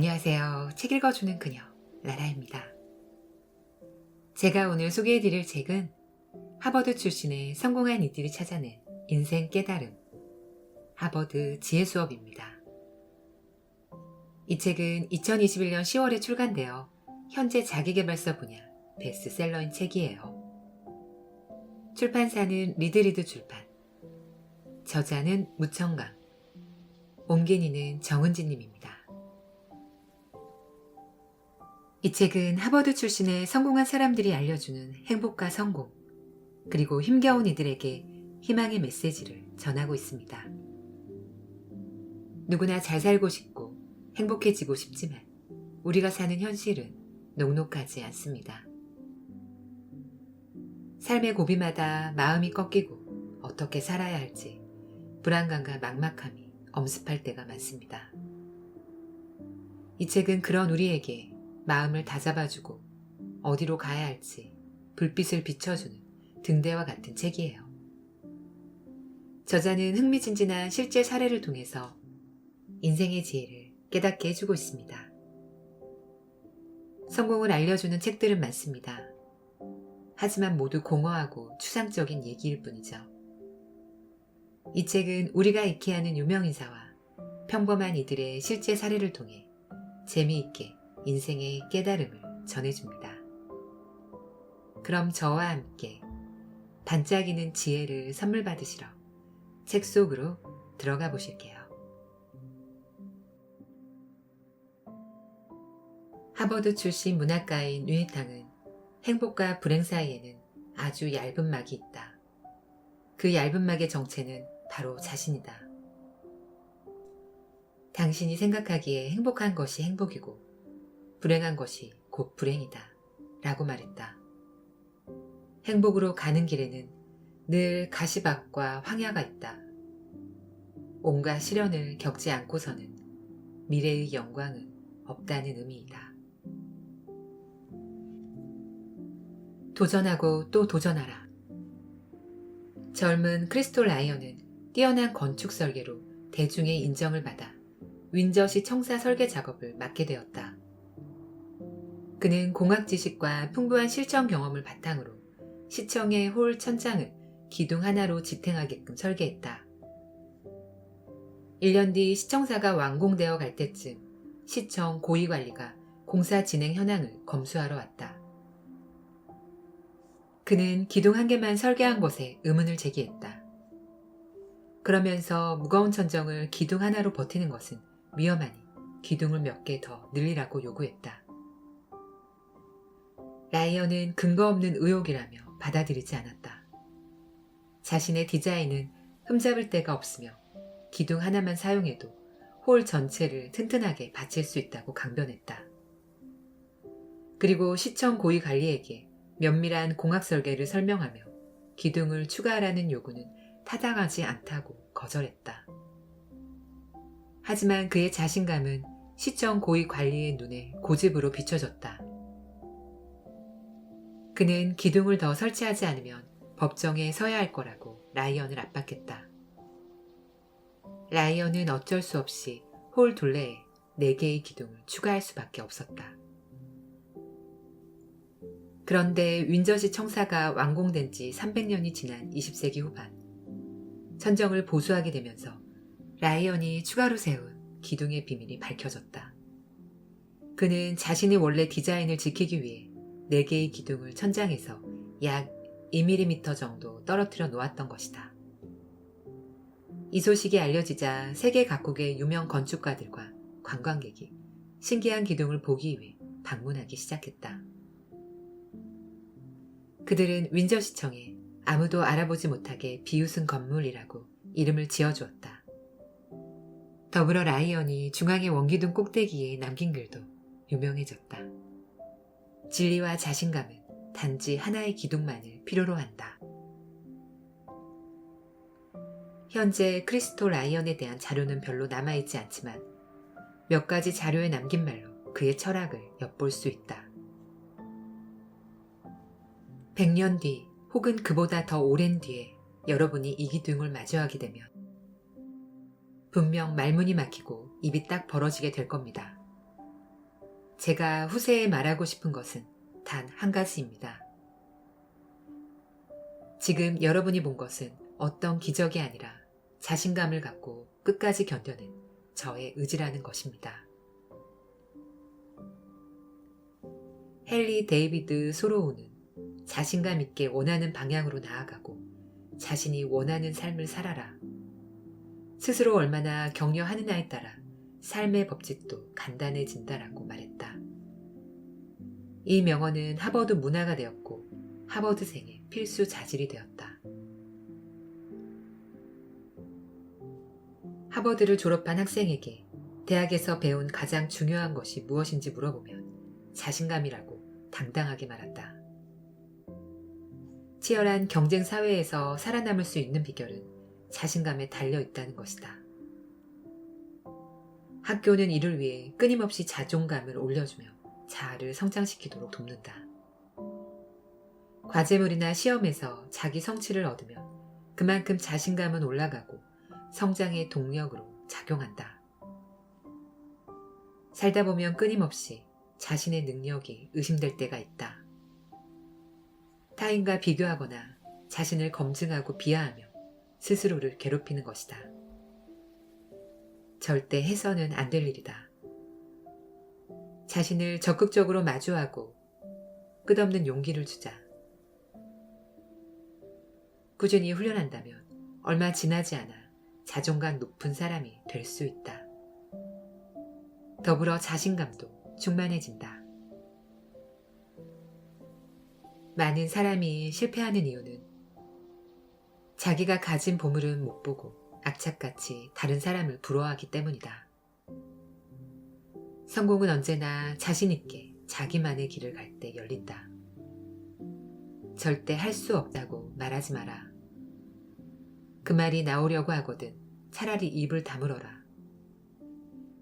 안녕하세요. 책 읽어주는 그녀, 라라입니다. 제가 오늘 소개해드릴 책은 하버드 출신의 성공한 이들이 찾아낸 인생 깨달음, 하버드 지혜 수업입니다. 이 책은 2021년 10월에 출간되어 현재 자기계발서 분야 베스트셀러인 책이에요. 출판사는 리드리드 출판, 저자는 무청강, 옮긴이는 정은지님입니다. 이 책은 하버드 출신의 성공한 사람들이 알려주는 행복과 성공, 그리고 힘겨운 이들에게 희망의 메시지를 전하고 있습니다. 누구나 잘 살고 싶고 행복해지고 싶지만 우리가 사는 현실은 녹록하지 않습니다. 삶의 고비마다 마음이 꺾이고 어떻게 살아야 할지 불안감과 막막함이 엄습할 때가 많습니다. 이 책은 그런 우리에게 마음을 다잡아주고 어디로 가야 할지 불빛을 비춰주는 등대와 같은 책이에요. 저자는 흥미진진한 실제 사례를 통해서 인생의 지혜를 깨닫게 해주고 있습니다. 성공을 알려주는 책들은 많습니다. 하지만 모두 공허하고 추상적인 얘기일 뿐이죠. 이 책은 우리가 익히 아는 유명인사와 평범한 이들의 실제 사례를 통해 재미있게 인생의 깨달음을 전해줍니다. 그럼 저와 함께 반짝이는 지혜를 선물 받으시러 책 속으로 들어가 보실게요. 하버드 출신 문학가인 류이탕은 행복과 불행 사이에는 아주 얇은 막이 있다. 그 얇은 막의 정체는 바로 자신이다. 당신이 생각하기에 행복한 것이 행복이고 불행한 것이 곧 불행이다 라고 말했다. 행복으로 가는 길에는 늘 가시밭과 황야가 있다. 온갖 시련을 겪지 않고서는 미래의 영광은 없다는 의미이다. 도전하고 또 도전하라. 젊은 크리스톨 라이언은 뛰어난 건축 설계로 대중의 인정을 받아 윈저시 청사 설계 작업을 맡게 되었다. 그는 공학 지식과 풍부한 실전 경험을 바탕으로 시청의 홀 천장을 기둥 하나로 지탱하게끔 설계했다. 1년 뒤 시청사가 완공되어 갈 때쯤 시청 고위관리가 공사 진행 현황을 검수하러 왔다. 그는 기둥 한 개만 설계한 것에 의문을 제기했다. 그러면서 무거운 천정을 기둥 하나로 버티는 것은 위험하니 기둥을 몇 개 더 늘리라고 요구했다. 라이언은 근거 없는 의혹이라며 받아들이지 않았다. 자신의 디자인은 흠잡을 데가 없으며 기둥 하나만 사용해도 홀 전체를 튼튼하게 받칠 수 있다고 강변했다. 그리고 시청 고위 관리에게 면밀한 공학 설계를 설명하며 기둥을 추가하라는 요구는 타당하지 않다고 거절했다. 하지만 그의 자신감은 시청 고위 관리의 눈에 고집으로 비춰졌다. 그는 기둥을 더 설치하지 않으면 법정에 서야 할 거라고 라이언을 압박했다. 라이언은 어쩔 수 없이 홀 둘레에 4개의 기둥을 추가할 수밖에 없었다. 그런데 윈저시 청사가 완공된 지 300년이 지난 20세기 후반, 천정을 보수하게 되면서 라이언이 추가로 세운 기둥의 비밀이 밝혀졌다. 그는 자신의 원래 디자인을 지키기 위해 4개의 기둥을 천장에서 약 2mm 정도 떨어뜨려 놓았던 것이다. 이 소식이 알려지자 세계 각국의 유명 건축가들과 관광객이 신기한 기둥을 보기 위해 방문하기 시작했다. 그들은 윈저시청에 아무도 알아보지 못하게 비웃은 건물이라고 이름을 지어주었다. 더불어 라이언이 중앙의 원기둥 꼭대기에 남긴 글도 유명해졌다. 진리와 자신감은 단지 하나의 기둥만을 필요로 한다. 현재 크리스톨 라이언에 대한 자료는 별로 남아있지 않지만 몇 가지 자료에 남긴 말로 그의 철학을 엿볼 수 있다. 100년 뒤 혹은 그보다 더 오랜 뒤에 여러분이 이 기둥을 마주하게 되면 분명 말문이 막히고 입이 딱 벌어지게 될 겁니다. 제가 후세에 말하고 싶은 것은 단 한 가지입니다. 지금 여러분이 본 것은 어떤 기적이 아니라 자신감을 갖고 끝까지 견뎌낸 저의 의지라는 것입니다. 헨리 데이비드 소로우는 자신감 있게 원하는 방향으로 나아가고 자신이 원하는 삶을 살아라. 스스로 얼마나 격려하느냐에 따라 삶의 법칙도 간단해진다라고 말했다. 이 명언은 하버드 문화가 되었고 하버드생의 필수 자질이 되었다. 하버드를 졸업한 학생에게 대학에서 배운 가장 중요한 것이 무엇인지 물어보면 자신감이라고 당당하게 말한다. 치열한 경쟁 사회에서 살아남을 수 있는 비결은 자신감에 달려 있다는 것이다. 학교는 이를 위해 끊임없이 자존감을 올려주며 자아를 성장시키도록 돕는다. 과제물이나 시험에서 자기 성취를 얻으면 그만큼 자신감은 올라가고 성장의 동력으로 작용한다. 살다 보면 끊임없이 자신의 능력이 의심될 때가 있다. 타인과 비교하거나 자신을 검증하고 비하하며 스스로를 괴롭히는 것이다. 절대 해서는 안 될 일이다. 자신을 적극적으로 마주하고 끝없는 용기를 주자. 꾸준히 훈련한다면 얼마 지나지 않아 자존감 높은 사람이 될 수 있다. 더불어 자신감도 충만해진다. 많은 사람이 실패하는 이유는 자기가 가진 보물은 못 보고 악착같이 다른 사람을 부러워하기 때문이다. 성공은 언제나 자신있게 자기만의 길을 갈 때 열린다. 절대 할 수 없다고 말하지 마라. 그 말이 나오려고 하거든 차라리 입을 다물어라.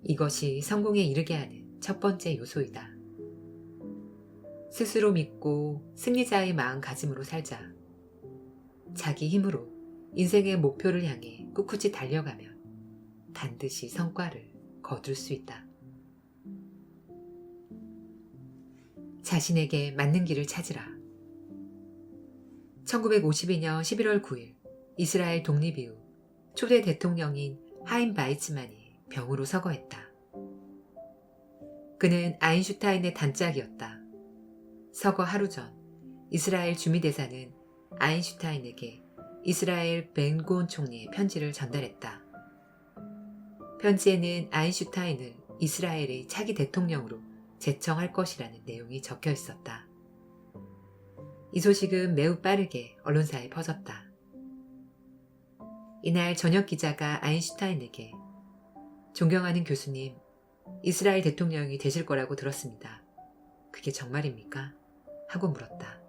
이것이 성공에 이르게 하는 첫 번째 요소이다. 스스로 믿고 승리자의 마음가짐으로 살자. 자기 힘으로 인생의 목표를 향해 꿋꿋이 달려가면 반드시 성과를 거둘 수 있다. 자신에게 맞는 길을 찾으라. 1952년 11월 9일 이스라엘 독립 이후 초대 대통령인 하임 바이츠만이 병으로 서거했다. 그는 아인슈타인의 단짝이었다. 서거 하루 전 이스라엘 주미대사는 아인슈타인에게 이스라엘 벤-구온 총리의 편지를 전달했다. 편지에는 아인슈타인을 이스라엘의 차기 대통령으로 제청할 것이라는 내용이 적혀 있었다. 이 소식은 매우 빠르게 언론사에 퍼졌다. 이날 저녁 기자가 아인슈타인에게 존경하는 교수님, 이스라엘 대통령이 되실 거라고 들었습니다. 그게 정말입니까? 하고 물었다.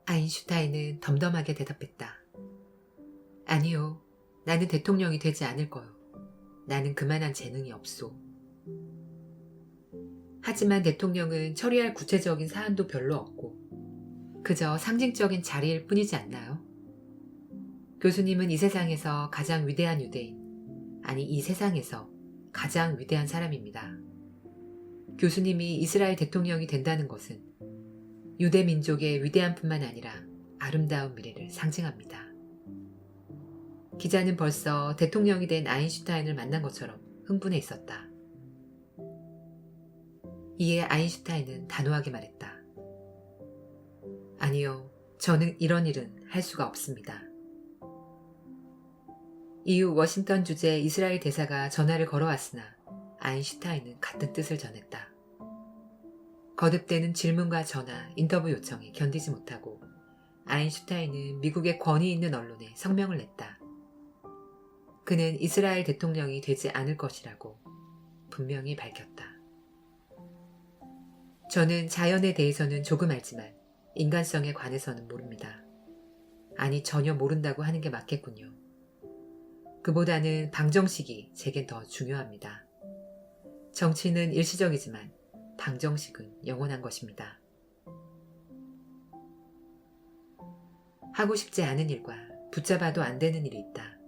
아인슈타인은 덤덤하게 대답했다. 아니요, 나는 대통령이 되지 않을 거요. 나는 그만한 재능이 없소. 하지만 대통령은 처리할 구체적인 사안도 별로 없고 그저 상징적인 자리일 뿐이지 않나요? 교수님은 이 세상에서 가장 위대한 유대인, 아니 이 세상에서 가장 위대한 사람입니다. 교수님이 이스라엘 대통령이 된다는 것은 유대 민족의 위대함뿐만 아니라 아름다운 미래를 상징합니다. 기자는 벌써 대통령이 된 아인슈타인을 만난 것처럼 흥분해 있었다. 이에 아인슈타인은 단호하게 말했다. 아니요, 저는 이런 일은 할 수가 없습니다. 이후 워싱턴 주재 이스라엘 대사가 전화를 걸어왔으나 아인슈타인은 같은 뜻을 전했다. 거듭되는 질문과 전화, 인터뷰 요청에 견디지 못하고 아인슈타인은 미국의 권위 있는 언론에 성명을 냈다. 그는 이스라엘 대통령이 되지 않을 것이라고 분명히 밝혔다. 저는 자연에 대해서는 조금 알지만 인간성에 관해서는 모릅니다. 아니 전혀 모른다고 하는 게 맞겠군요. 그보다는 방정식이 제겐 더 중요합니다. 정치는 일시적이지만 방정식은 영원한 것입니다. 하고 싶지 않은 일과 붙잡아도 안 되는 일이 있다.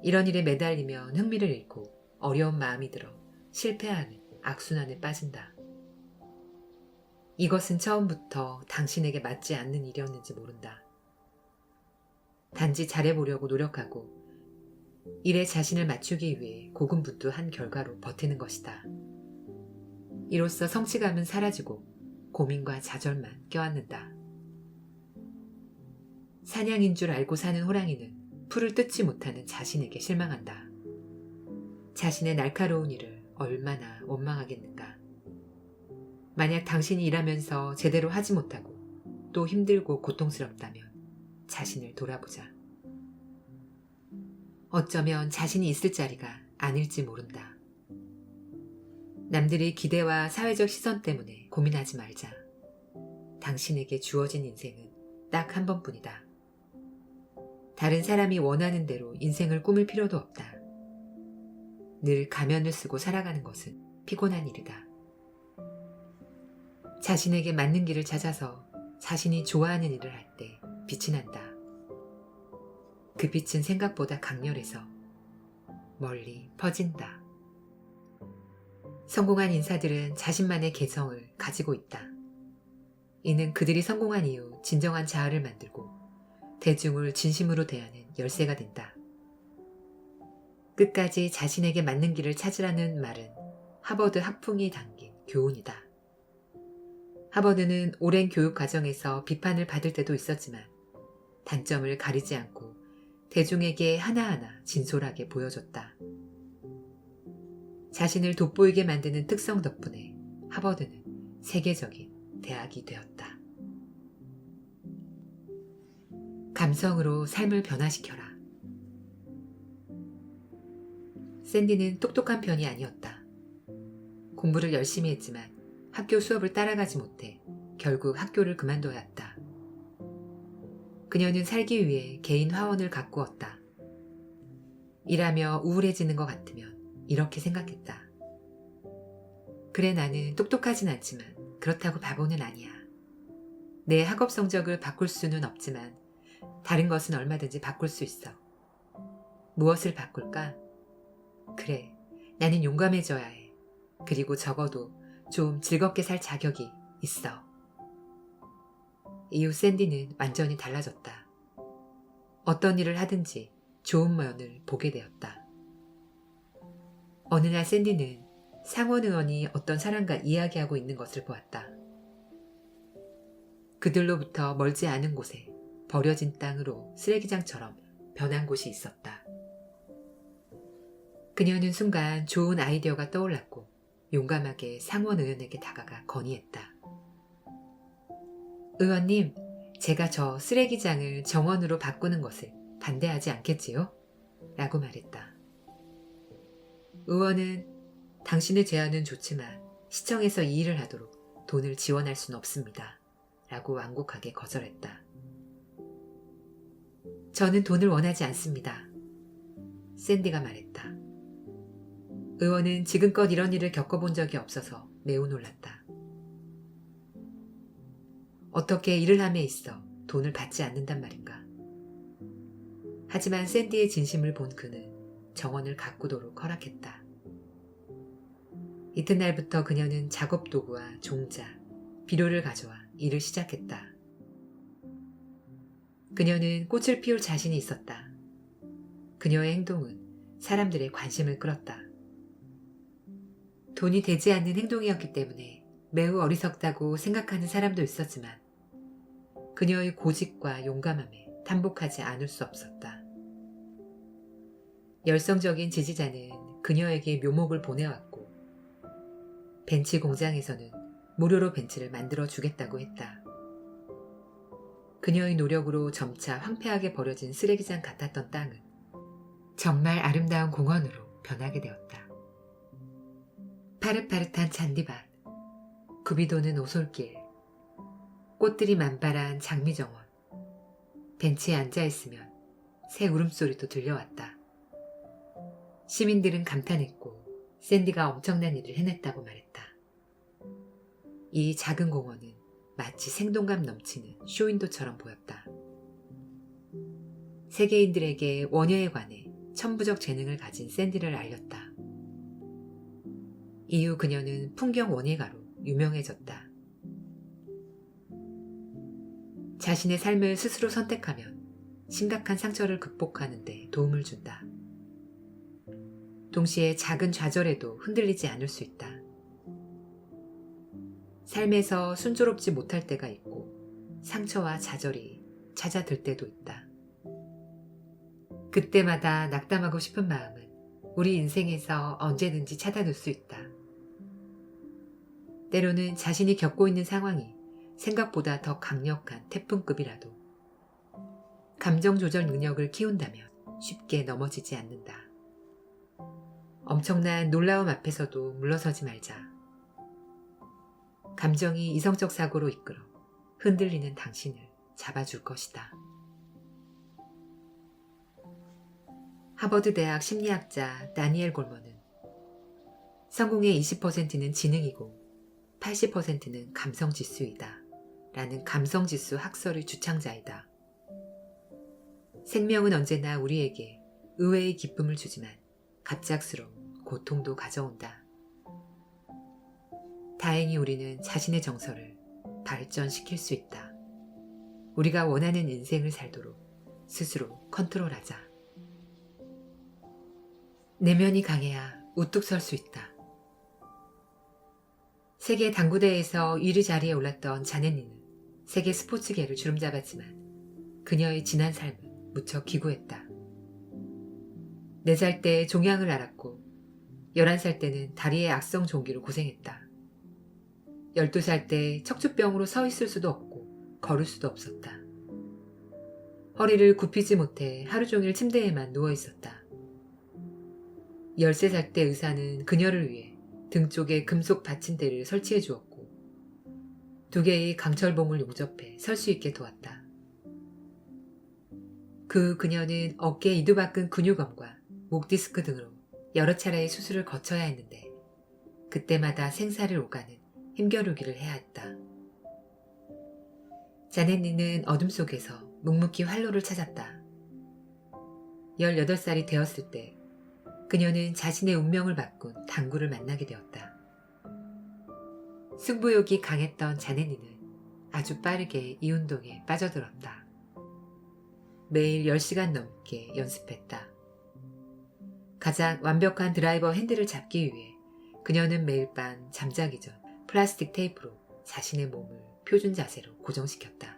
이런 일에 매달리면 흥미를 잃고 어려운 마음이 들어 실패하는 악순환에 빠진다. 이것은 처음부터 당신에게 맞지 않는 일이었는지 모른다. 단지 잘해보려고 노력하고 일에 자신을 맞추기 위해 고군분투한 결과로 버티는 것이다. 이로써 성취감은 사라지고 고민과 좌절만 껴안는다. 사냥인 줄 알고 사는 호랑이는 풀을 뜯지 못하는 자신에게 실망한다. 자신의 날카로운 일을 얼마나 원망하겠는가. 만약 당신이 일하면서 제대로 하지 못하고 또 힘들고 고통스럽다면 자신을 돌아보자. 어쩌면 자신이 있을 자리가 아닐지 모른다. 남들의 기대와 사회적 시선 때문에 고민하지 말자. 당신에게 주어진 인생은 딱 한 번뿐이다. 다른 사람이 원하는 대로 인생을 꾸밀 필요도 없다. 늘 가면을 쓰고 살아가는 것은 피곤한 일이다. 자신에게 맞는 길을 찾아서 자신이 좋아하는 일을 할 때 빛이 난다. 그 빛은 생각보다 강렬해서 멀리 퍼진다. 성공한 인사들은 자신만의 개성을 가지고 있다. 이는 그들이 성공한 이후 진정한 자아를 만들고 대중을 진심으로 대하는 열쇠가 된다. 끝까지 자신에게 맞는 길을 찾으라는 말은 하버드 학풍이 담긴 교훈이다. 하버드는 오랜 교육 과정에서 비판을 받을 때도 있었지만 단점을 가리지 않고 대중에게 하나하나 진솔하게 보여줬다. 자신을 돋보이게 만드는 특성 덕분에 하버드는 세계적인 대학이 되었다. 감성으로 삶을 변화시켜라. 샌디는 똑똑한 편이 아니었다. 공부를 열심히 했지만 학교 수업을 따라가지 못해 결국 학교를 그만둬야 했다. 그녀는 살기 위해 개인 화원을 가꾸었다. 일하며 우울해지는 것 같으면 이렇게 생각했다. 그래, 나는 똑똑하진 않지만 그렇다고 바보는 아니야. 내 학업 성적을 바꿀 수는 없지만 다른 것은 얼마든지 바꿀 수 있어. 무엇을 바꿀까? 그래, 나는 용감해져야 해. 그리고 적어도 좀 즐겁게 살 자격이 있어. 이후 샌디는 완전히 달라졌다. 어떤 일을 하든지 좋은 면을 보게 되었다. 어느 날 샌디는 상원 의원이 어떤 사람과 이야기하고 있는 것을 보았다. 그들로부터 멀지 않은 곳에 버려진 땅으로 쓰레기장처럼 변한 곳이 있었다. 그녀는 순간 좋은 아이디어가 떠올랐고 용감하게 상원 의원에게 다가가 건의했다. 의원님, 제가 저 쓰레기장을 정원으로 바꾸는 것을 반대하지 않겠지요? 라고 말했다. 의원은 당신의 제안은 좋지만 시청에서 이 일을 하도록 돈을 지원할 수는 없습니다. 라고 완곡하게 거절했다. 저는 돈을 원하지 않습니다. 샌디가 말했다. 의원은 지금껏 이런 일을 겪어본 적이 없어서 매우 놀랐다. 어떻게 일을 함에 있어 돈을 받지 않는단 말인가. 하지만 샌디의 진심을 본 그는 정원을 가꾸도록 허락했다. 이튿날부터 그녀는 작업 도구와 종자, 비료를 가져와 일을 시작했다. 그녀는 꽃을 피울 자신이 있었다. 그녀의 행동은 사람들의 관심을 끌었다. 돈이 되지 않는 행동이었기 때문에 매우 어리석다고 생각하는 사람도 있었지만 그녀의 고집과 용감함에 탄복하지 않을 수 없었다. 열성적인 지지자는 그녀에게 묘목을 보내왔고 벤치 공장에서는 무료로 벤치를 만들어 주겠다고 했다. 그녀의 노력으로 점차 황폐하게 버려진 쓰레기장 같았던 땅은 정말 아름다운 공원으로 변하게 되었다. 파릇파릇한 잔디밭, 굽이도는 오솔길, 꽃들이 만발한 장미정원, 벤치에 앉아있으면 새 울음소리도 들려왔다. 시민들은 감탄했고 샌디가 엄청난 일을 해냈다고 말했다. 이 작은 공원은 마치 생동감 넘치는 쇼윈도처럼 보였다. 세계인들에게 원예에 관해 천부적 재능을 가진 샌디를 알렸다. 이후 그녀는 풍경 원예가로 유명해졌다. 자신의 삶을 스스로 선택하면 심각한 상처를 극복하는 데 도움을 준다. 동시에 작은 좌절에도 흔들리지 않을 수 있다. 삶에서 순조롭지 못할 때가 있고 상처와 좌절이 찾아들 때도 있다. 그때마다 낙담하고 싶은 마음은 우리 인생에서 언제든지 찾아들 수 있다. 때로는 자신이 겪고 있는 상황이 생각보다 더 강력한 태풍급이라도 감정 조절 능력을 키운다면 쉽게 넘어지지 않는다. 엄청난 놀라움 앞에서도 물러서지 말자. 감정이 이성적 사고로 이끌어 흔들리는 당신을 잡아줄 것이다. 하버드 대학 심리학자 다니엘 골먼은 성공의 20%는 지능이고 80%는 감성지수이다 라는 감성지수 학설의 주창자이다. 생명은 언제나 우리에게 의외의 기쁨을 주지만 갑작스러운 고통도 가져온다. 다행히 우리는 자신의 정서를 발전시킬 수 있다. 우리가 원하는 인생을 살도록 스스로 컨트롤하자. 내면이 강해야 우뚝 설 수 있다. 세계 당구대회에서 1위 자리에 올랐던 자네니는 세계 스포츠계를 주름잡았지만 그녀의 지난 삶은 무척 기구했다. 4살 때 종양을 앓았고 11살 때는 다리의 악성 종기로 고생했다. 12살 때 척추병으로 서 있을 수도 없고 걸을 수도 없었다. 허리를 굽히지 못해 하루 종일 침대에만 누워 있었다. 13살 때 의사는 그녀를 위해 등 쪽에 금속 받침대를 설치해 주었고 2개의 강철봉을 용접해 설 수 있게 도왔다. 그녀는 어깨 이두박근 근육암과 목 디스크 등으로 여러 차례의 수술을 거쳐야 했는데 그때마다 생사를 오가는 힘겨루기를 해야 했다. 자네니는 어둠 속에서 묵묵히 활로를 찾았다. 18살이 되었을 때 그녀는 자신의 운명을 바꾼 당구를 만나게 되었다. 승부욕이 강했던 자네니는 아주 빠르게 이 운동에 빠져들었다. 매일 10시간 넘게 연습했다. 가장 완벽한 드라이버 핸들을 잡기 위해 그녀는 매일 밤 잠자기 전 플라스틱 테이프로 자신의 몸을 표준 자세로 고정시켰다.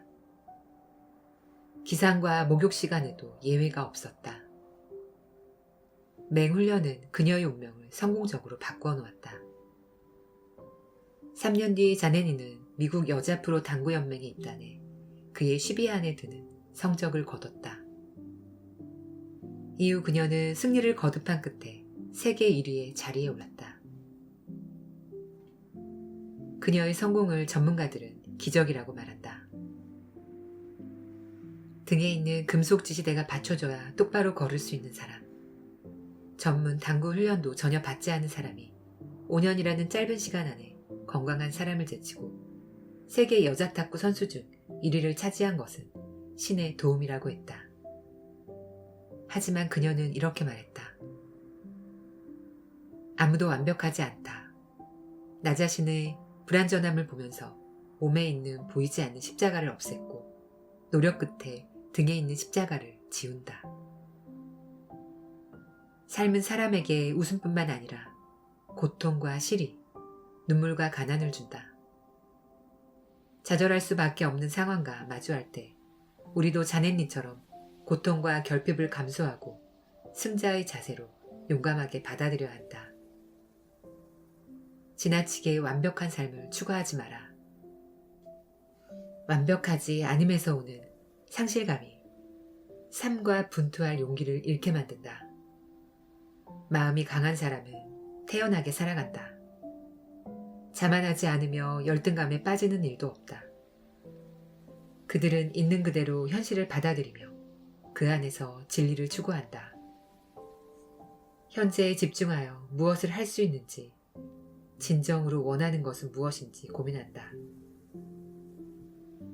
기상과 목욕 시간에도 예외가 없었다. 맹훈련은 그녀의 운명을 성공적으로 바꾸어 놓았다. 3년 뒤 자네니는 미국 여자 프로 당구연맹에 입단해 그의 10위 안에 드는 성적을 거뒀다. 이후 그녀는 승리를 거듭한 끝에 세계 1위의 자리에 올랐다. 그녀의 성공을 전문가들은 기적이라고 말한다. 등에 있는 금속 지시대가 받쳐줘야 똑바로 걸을 수 있는 사람. 전문 당구 훈련도 전혀 받지 않은 사람이 5년이라는 짧은 시간 안에 건강한 사람을 제치고 세계 여자 탁구 선수 중 1위를 차지한 것은 신의 도움이라고 했다. 하지만 그녀는 이렇게 말했다. 아무도 완벽하지 않다. 나 자신의 불완전함을 보면서 몸에 있는 보이지 않는 십자가를 없앴고 노력 끝에 등에 있는 십자가를 지운다. 삶은 사람에게 웃음뿐만 아니라 고통과 시리, 눈물과 가난을 준다. 좌절할 수밖에 없는 상황과 마주할 때 우리도 자네님처럼 고통과 결핍을 감수하고 승자의 자세로 용감하게 받아들여야 한다. 지나치게 완벽한 삶을 추구하지 마라. 완벽하지 않음에서 오는 상실감이 삶과 분투할 용기를 잃게 만든다. 마음이 강한 사람은 태연하게 살아간다. 자만하지 않으며 열등감에 빠지는 일도 없다. 그들은 있는 그대로 현실을 받아들이며 그 안에서 진리를 추구한다. 현재에 집중하여 무엇을 할 수 있는지, 진정으로 원하는 것은 무엇인지 고민한다.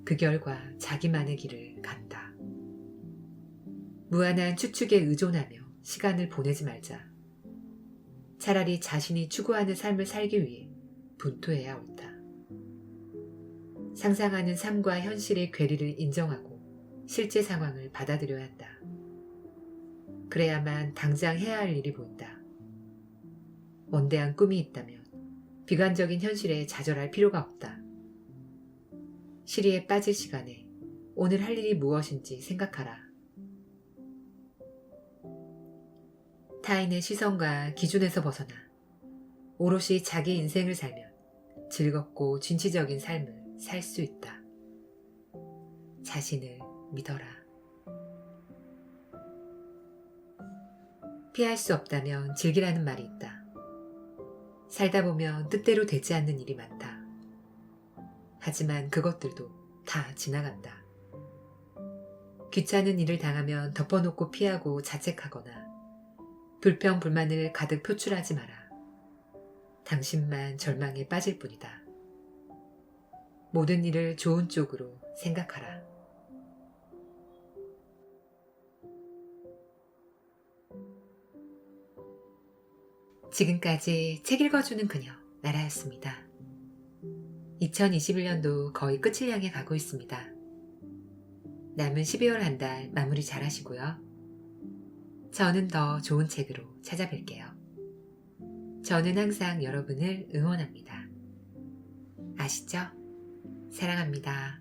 그 결과 자기만의 길을 간다. 무한한 추측에 의존하며 시간을 보내지 말자. 차라리 자신이 추구하는 삶을 살기 위해 분투해야 옳다. 상상하는 삶과 현실의 괴리를 인정하고 실제 상황을 받아들여야 한다. 그래야만 당장 해야 할 일이 보인다. 원대한 꿈이 있다면 비관적인 현실에 좌절할 필요가 없다. 시리에 빠질 시간에 오늘 할 일이 무엇인지 생각하라. 타인의 시선과 기준에서 벗어나 오롯이 자기 인생을 살면 즐겁고 진취적인 삶을 살 수 있다. 자신을 믿어라. 피할 수 없다면 즐기라는 말이 있다. 살다 보면 뜻대로 되지 않는 일이 많다. 하지만 그것들도 다 지나간다. 귀찮은 일을 당하면 덮어놓고 피하고 자책하거나 불평, 불만을 가득 표출하지 마라. 당신만 절망에 빠질 뿐이다. 모든 일을 좋은 쪽으로 생각하라. 지금까지 책 읽어주는 그녀, 나라였습니다. 2021년도 거의 끝을 향해 가고 있습니다. 남은 12월 한 달 마무리 잘 하시고요. 저는 더 좋은 책으로 찾아뵐게요. 저는 항상 여러분을 응원합니다. 아시죠? 사랑합니다.